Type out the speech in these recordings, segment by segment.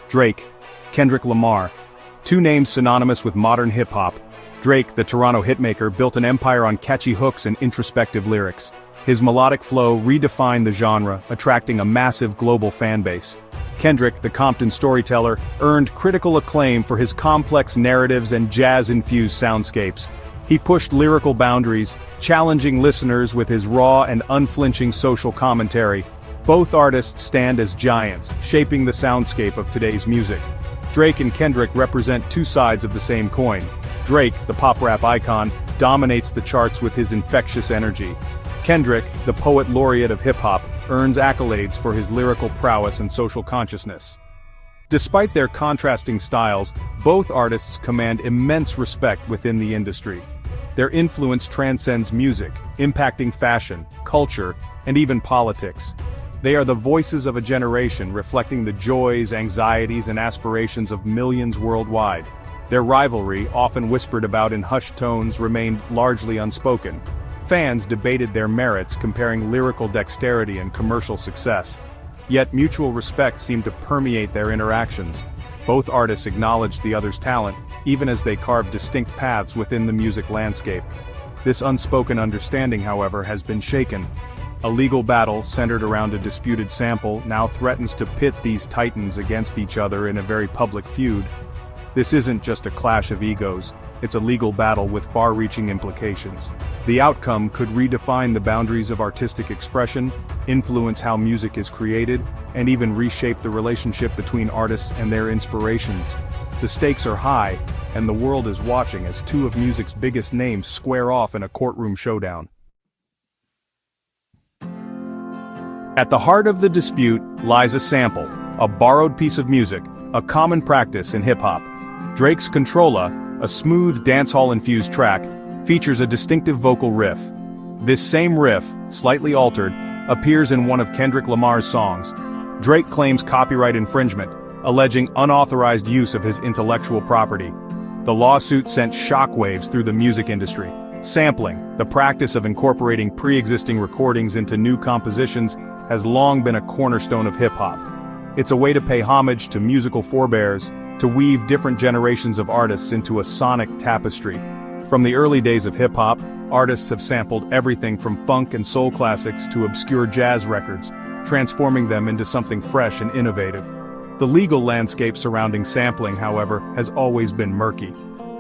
Drake, Kendrick Lamar. Two names synonymous with modern hip-hop. Drake, the Toronto hitmaker, built an empire on catchy hooks and introspective lyrics. His melodic flow redefined the genre, attracting a massive global fanbase. Kendrick, the Compton storyteller, earned critical acclaim for his complex narratives and jazz-infused soundscapes. He pushed lyrical boundaries, challenging listeners with his raw and unflinching social commentary. Both artists stand as giants, shaping the soundscape of today's music. Drake and Kendrick represent two sides of the same coin. Drake, the pop rap icon, dominates the charts with his infectious energy. Kendrick, the poet laureate of hip-hop, earns accolades for his lyrical prowess and social consciousness. Despite their contrasting styles, both artists command immense respect within the industry. Their influence transcends music, impacting fashion, culture, and even politics. They are the voices of a generation reflecting the joys, anxieties, and aspirations of millions worldwide. Their rivalry, often whispered about in hushed tones, remained largely unspoken. Fans debated their merits, comparing lyrical dexterity and commercial success. Yet mutual respect seemed to permeate their interactions. Both artists acknowledged the other's talent, even as they carved distinct paths within the music landscape. This unspoken understanding, however, has been shaken. A legal battle centered around a disputed sample now threatens to pit these titans against each other in a very public feud. This isn't just a clash of egos, it's a legal battle with far-reaching implications. The outcome could redefine the boundaries of artistic expression, influence how music is created, and even reshape the relationship between artists and their inspirations. The stakes are high, and the world is watching as two of music's biggest names square off in a courtroom showdown. At the heart of the dispute lies a sample, a borrowed piece of music, a common practice in hip-hop. Drake's Controlla, a smooth dancehall-infused track, features a distinctive vocal riff. This same riff, slightly altered, appears in one of Kendrick Lamar's songs. Drake claims copyright infringement, alleging unauthorized use of his intellectual property. The lawsuit sent shockwaves through the music industry. Sampling, the practice of incorporating pre-existing recordings into new compositions, has long been a cornerstone of hip-hop. It's a way to pay homage to musical forebears, to weave different generations of artists into a sonic tapestry. From the early days of hip-hop, artists have sampled everything from funk and soul classics to obscure jazz records, transforming them into something fresh and innovative. The legal landscape surrounding sampling, however, has always been murky.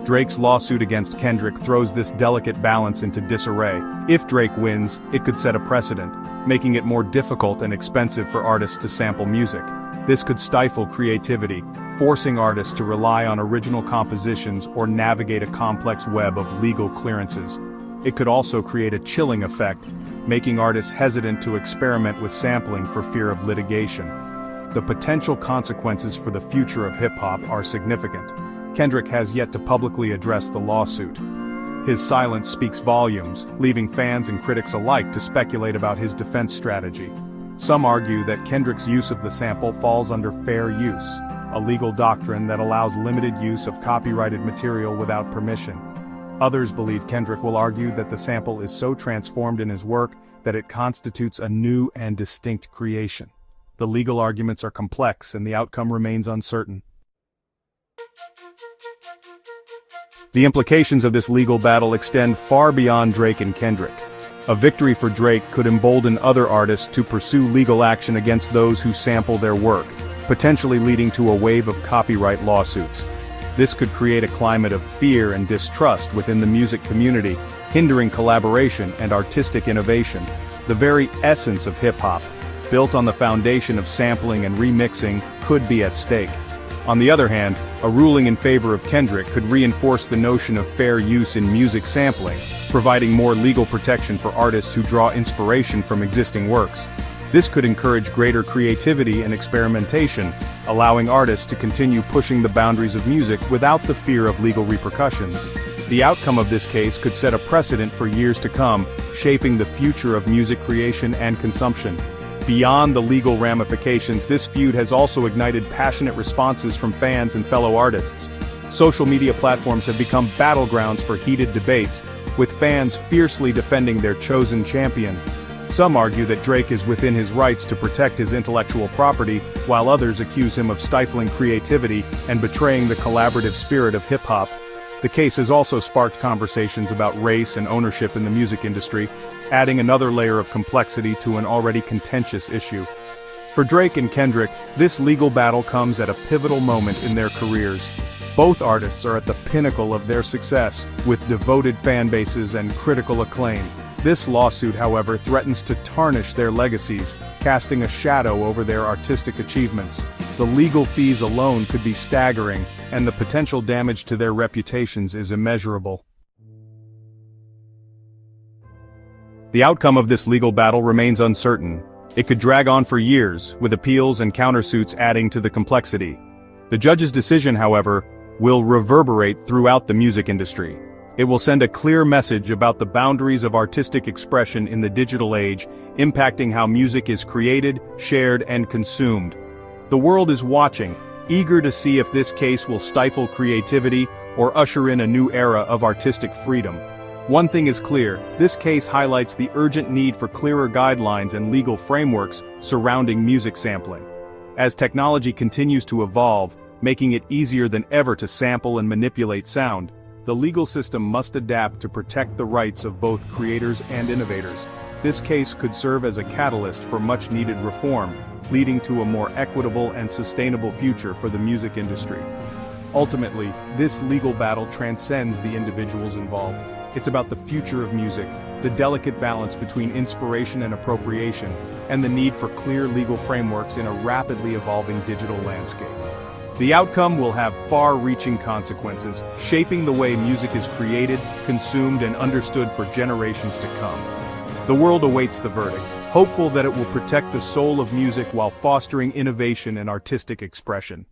Drake's lawsuit against Kendrick throws this delicate balance into disarray. If Drake wins, it could set a precedent, making it more difficult and expensive for artists to sample music. This could stifle creativity, forcing artists to rely on original compositions or navigate a complex web of legal clearances. It could also create a chilling effect, making artists hesitant to experiment with sampling for fear of litigation. The potential consequences for the future of hip-hop are significant. Kendrick has yet to publicly address the lawsuit. His silence speaks volumes, leaving fans and critics alike to speculate about his defense strategy. Some argue that Kendrick's use of the sample falls under fair use, a legal doctrine that allows limited use of copyrighted material without permission. Others believe Kendrick will argue that the sample is so transformed in his work that it constitutes a new and distinct creation. The legal arguments are complex and the outcome remains uncertain. The implications of this legal battle extend far beyond Drake and Kendrick. A victory for Drake could embolden other artists to pursue legal action against those who sample their work, potentially leading to a wave of copyright lawsuits. This could create a climate of fear and distrust within the music community, hindering collaboration and artistic innovation. The very essence of hip-hop, built on the foundation of sampling and remixing, could be at stake. On the other hand, a ruling in favor of Kendrick could reinforce the notion of fair use in music sampling, providing more legal protection for artists who draw inspiration from existing works. This could encourage greater creativity and experimentation, allowing artists to continue pushing the boundaries of music without the fear of legal repercussions. The outcome of this case could set a precedent for years to come, shaping the future of music creation and consumption. Beyond the legal ramifications, this feud has also ignited passionate responses from fans and fellow artists. Social media platforms have become battlegrounds for heated debates, with fans fiercely defending their chosen champion. Some argue that Drake is within his rights to protect his intellectual property, while others accuse him of stifling creativity and betraying the collaborative spirit of hip-hop. The case has also sparked conversations about race and ownership in the music industry, adding another layer of complexity to an already contentious issue. For Drake and Kendrick, this legal battle comes at a pivotal moment in their careers. Both artists are at the pinnacle of their success, with devoted fan bases and critical acclaim. This lawsuit, however, threatens to tarnish their legacies, casting a shadow over their artistic achievements. The legal fees alone could be staggering, and the potential damage to their reputations is immeasurable. The outcome of this legal battle remains uncertain. It could drag on for years, with appeals and countersuits adding to the complexity. The judge's decision, however, will reverberate throughout the music industry. It will send a clear message about the boundaries of artistic expression in the digital age, impacting how music is created, shared, and consumed. The world is watching, eager to see if this case will stifle creativity or usher in a new era of artistic freedom. One thing is clear, this case highlights the urgent need for clearer guidelines and legal frameworks surrounding music sampling. As technology continues to evolve, making it easier than ever to sample and manipulate sound, the legal system must adapt to protect the rights of both creators and innovators. This case could serve as a catalyst for much-needed reform, leading to a more equitable and sustainable future for the music industry. Ultimately, this legal battle transcends the individuals involved. It's about the future of music, the delicate balance between inspiration and appropriation, and the need for clear legal frameworks in a rapidly evolving digital landscape. The outcome will have far-reaching consequences, shaping the way music is created, consumed, and understood for generations to come. The world awaits the verdict, hopeful that it will protect the soul of music while fostering innovation and artistic expression.